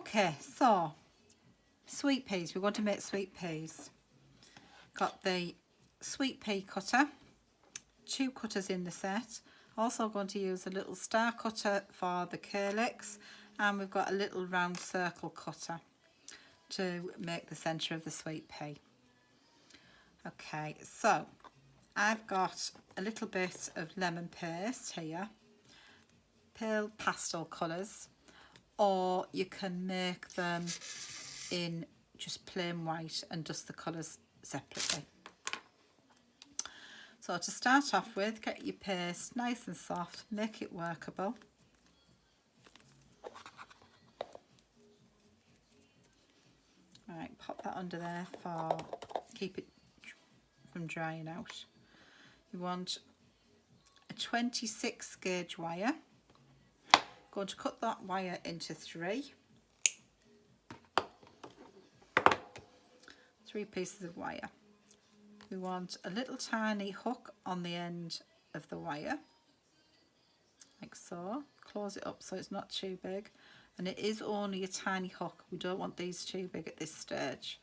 Okay, so sweet peas. We're going to make sweet peas. Got the sweet pea cutter, 2 cutters in the set. Also going to use a little star cutter for the calyx, and we've got a little round circle cutter to make the centre of the sweet pea. Okay, so I've got a little bit of lemon paste here, pale pastel colours, or you can make them in just plain white and dust the colours separately. So to start off with, get your paste nice and soft, make it workable. Right, pop that under there for keep it from drying out. You want a 26 gauge wire. Going to cut that wire into 3 pieces of wire. We want a little tiny hook on the end of the wire, like so. Close it up so it's not too big, and it is only a tiny hook. We don't want these too big at this stage.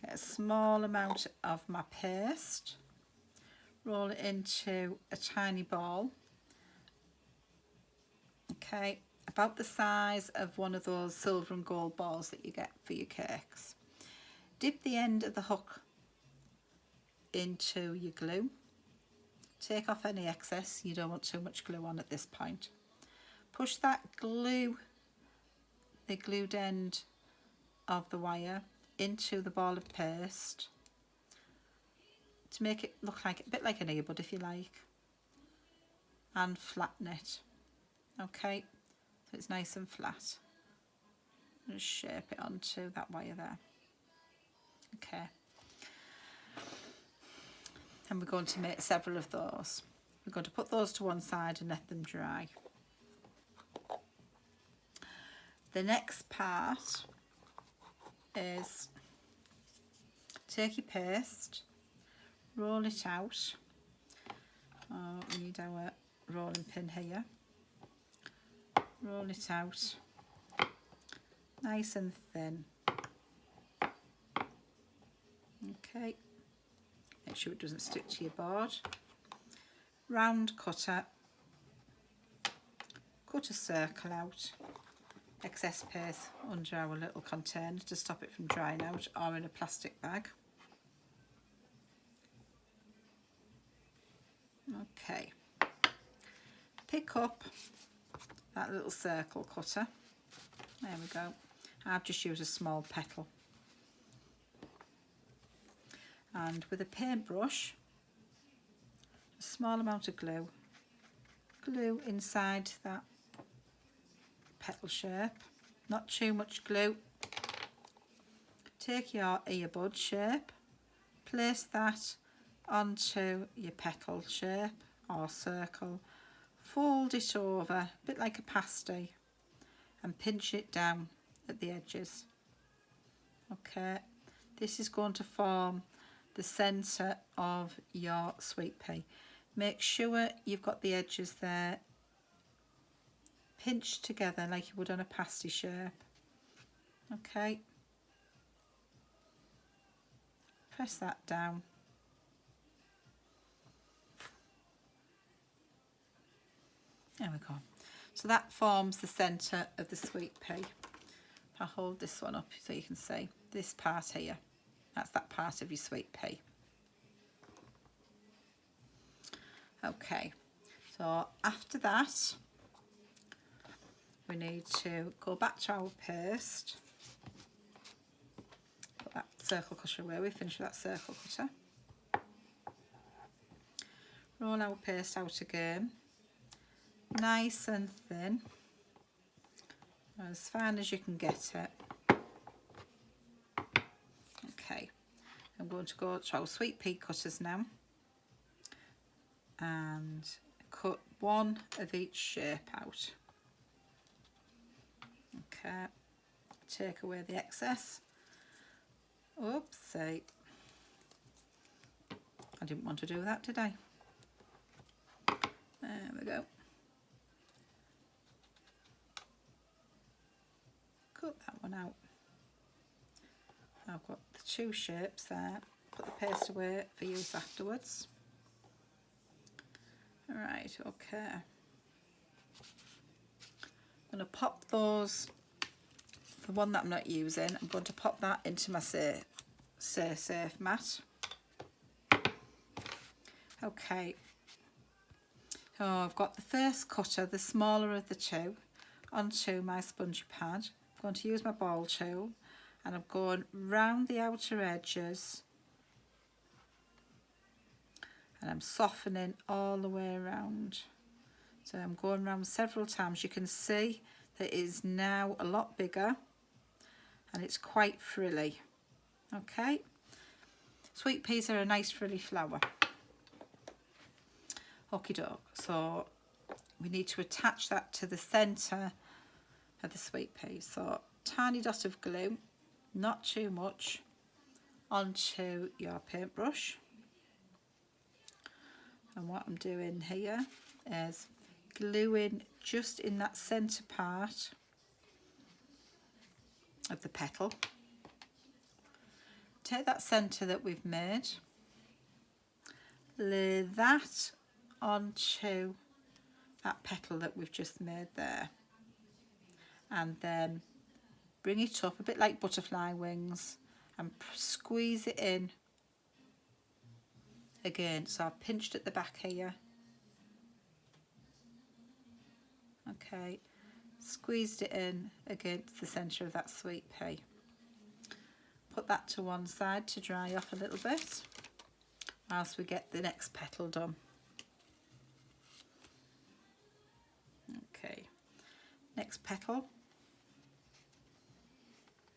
Get a small amount of my paste, roll it into a tiny ball. Okay, about the size of one of those silver and gold balls that you get for your cakes. Dip the end of the hook into your glue. Take off any excess, you don't want too much glue on at this point. Push that glue, the glued end of the wire, into the ball of paste to make it look like a bit like an earbud if you like, and flatten it. Okay, so it's nice and flat. Just shape it onto that wire there. Okay, and we're going to make several of those. We're going to put those to one side and let them dry. The next part is take your paste, roll it out. Oh, we need our rolling pin here. Roll it out nice and thin. Okay, make sure it doesn't stick to your board. Round cutter, cut a circle out. Excess paste under our little container to stop it from drying out, or in a plastic bag. Okay, pick up that little circle cutter. There we go. I've just used a small petal. And with a paintbrush, a small amount of glue inside that petal shape, not too much glue. Take your earbud shape, place that onto your petal shape or circle, fold it over, a bit like a pasty, and pinch it down at the edges. Okay, this is going to form the centre of your sweet pea. Make sure you've got the edges there pinched together like you would on a pasty shape. Okay, press that down. There we go. So that forms the centre of the sweet pea. I'll hold this one up so you can see this part here. That's that part of your sweet pea. Okay, so after that, we need to go back to our paste. Put that circle cutter away. We finished with that circle cutter. Roll our paste out again, nice and thin, as fine as you can get it. Okay, I'm going to go to our sweet pea cutters now and cut one of each shape out. Okay, take away the excess. Oopsie, I didn't want to do that, did I? There we go. cut that one out. I've got the two shapes there. Put the paste away for use afterwards. Right, okay. I'm going to pop those, the one that I'm not using, I'm going to pop that into my Say Safe mat. Okay. So I've got the first cutter, the smaller of the two, onto my spongy pad. I'm going to use my ball tool and I'm going round the outer edges and I'm softening all the way around. So I'm going around several times. You can see that it is now a lot bigger and it's quite frilly. Okay, sweet peas are a nice frilly flower. Okie doke, so we need to attach that to the centre of the sweet peas. So tiny dot of glue, not too much, onto your paintbrush. And what I'm doing here is gluing just in that centre part of the petal. Take that centre that we've made, lay that onto that petal that we've just made there, and then bring it up a bit like butterfly wings and squeeze it in again. So I've pinched at the back here. Okay, squeezed it in against the centre of that sweet pea. Put that to one side to dry off a little bit whilst we get the next petal done. Okay, next petal.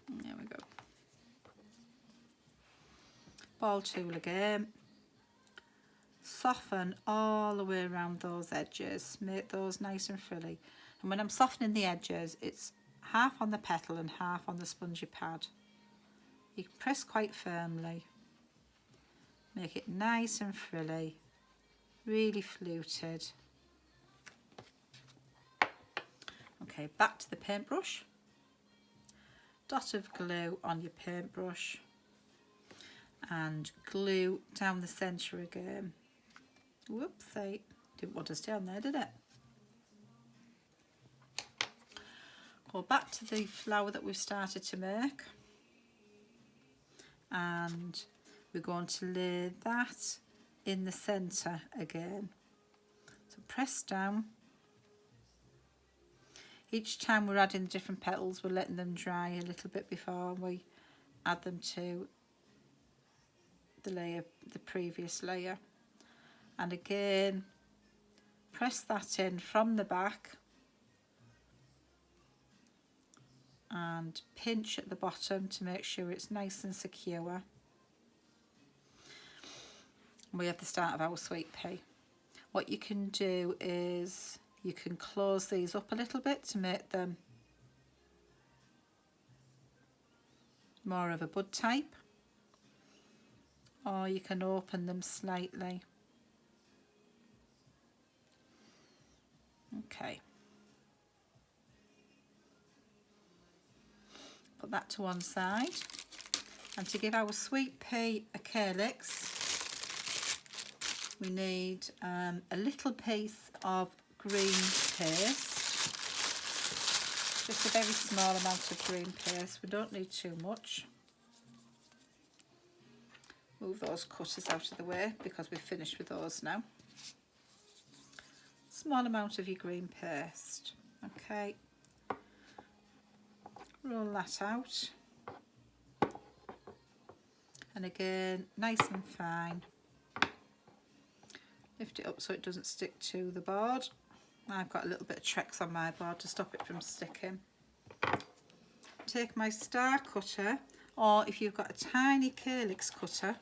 There we go. Ball tool again. Soften all the way around those edges, make those nice and frilly. And when I'm softening the edges, it's half on the petal and half on the spongy pad. You can press quite firmly, make it nice and frilly, really fluted. Okay, back to the paintbrush. Dot of glue on your paintbrush and glue down the centre again. Whoopsie, didn't want to stay on there, did it? Go back to the flower that we've started to make and we're going to lay that in the centre again. So press down. Each time we're adding different petals, we're letting them dry a little bit before we add them to the layer, the previous layer. And again, press that in from the back and pinch at the bottom to make sure it's nice and secure. We have the start of our sweet pea. What you can do is you can close these up a little bit to make them more of a bud type, or you can open them slightly. Okay, put that to one side, and to give our sweet pea a calyx we need a little piece of green paste, just a very small amount of green paste, we don't need too much. Move those cutters out of the way because we've finished with those now. Small amount of your green paste. Okay, roll that out, and again nice and fine. Lift it up so it doesn't stick to the board. I've got a little bit of Trex on my board to stop it from sticking. Take my star cutter, or if you've got a tiny calyx cutter,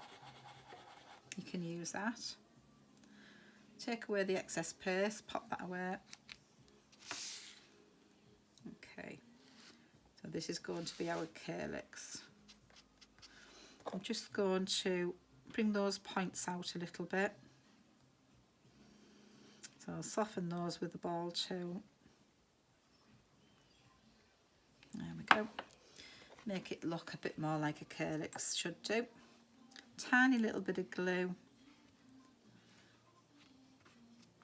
you can use that. Take away the excess paste, pop that away. Okay, so this is going to be our calyx. I'm just going to bring those points out a little bit. So I'll soften those with the ball tool. There we go. make it look a bit more like a calyx should do. Tiny little bit of glue.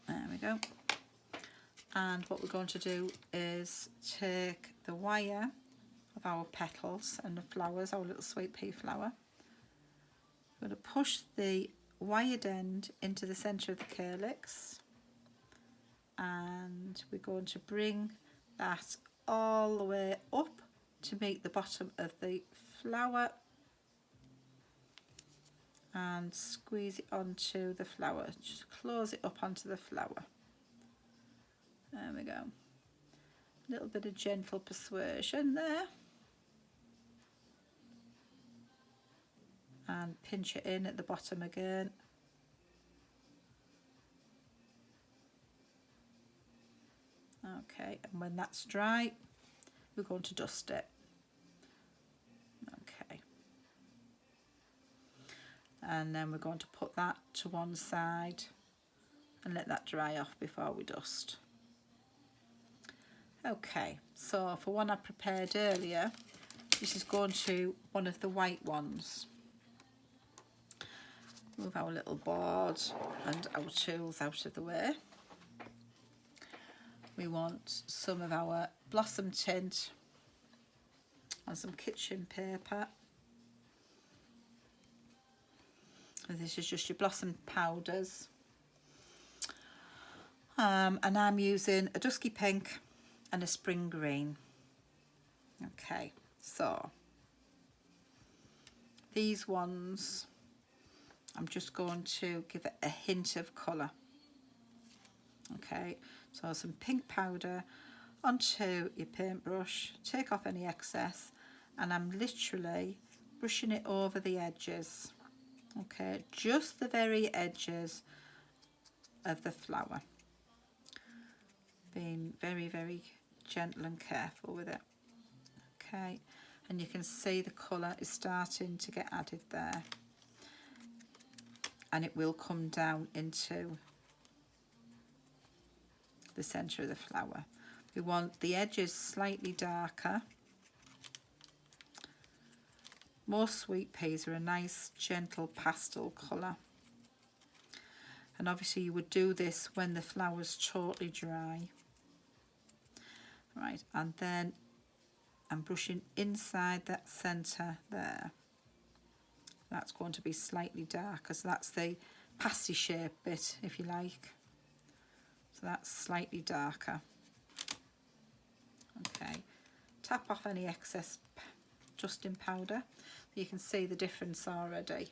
There we go. And what we're going to do is take the wire of our petals and the flowers, our little sweet pea flower. We're going to push the wired end into the centre of the calyx, and we're going to bring that all the way up to meet the bottom of the flower and squeeze it onto the flower. Just close it up onto the flower. There we go. A little bit of gentle persuasion there. And pinch it in at the bottom again. Okay, and when that's dry, we're going to dust it. Okay. And then we're going to put that to one side and let that dry off before we dust. Okay, so for one I prepared earlier, this is going to one of the white ones. Move our little board and our tools out of the way. We want some of our blossom tint and some kitchen paper. And this is just your blossom powders. And I'm using a dusky pink and a spring green. Okay, so these ones, I'm just going to give it a hint of colour. Okay, so some pink powder onto your paintbrush, take off any excess, and I'm literally brushing it over the edges. Okay, just the very edges of the flower. Being very, very gentle and careful with it. Okay, and you can see the colour is starting to get added there. And it will come down into the centre of the flower. We want the edges slightly darker. Most sweet peas are a nice gentle pastel colour. And obviously you would do this when the flower's totally dry. Right, and then I'm brushing inside that centre there. That's going to be slightly darker, so that's the pasty shape bit, if you like. So that's slightly darker. Okay, tap off any excess dusting powder. You can see the difference already.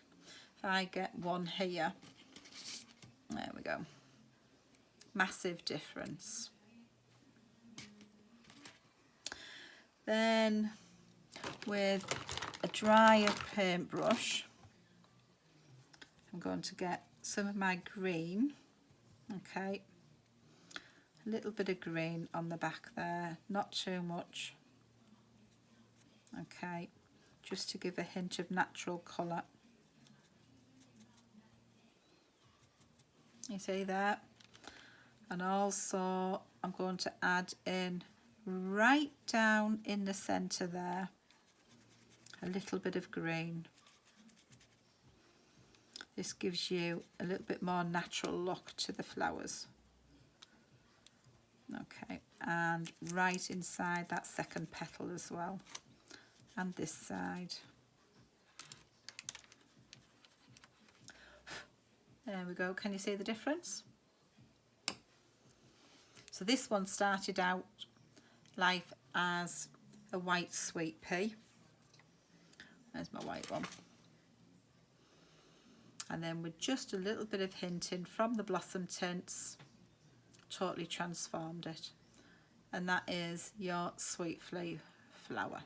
If I get one here, there we go. Massive difference. Then with a drier paintbrush, I'm going to get some of my green. Okay, a little bit of green on the back there, not too much. Okay, just to give a hint of natural colour. You see that? And also I'm going to add in right down in the centre there a little bit of green. This gives you a little bit more natural look to the flowers. Okay, and right inside that second petal as well, and this side. There we go, can you see the difference? So this one started out life as a white sweet pea. There's my white one. And then with just a little bit of hinting from the blossom tints, totally transformed it. And that is your sweet pea flower.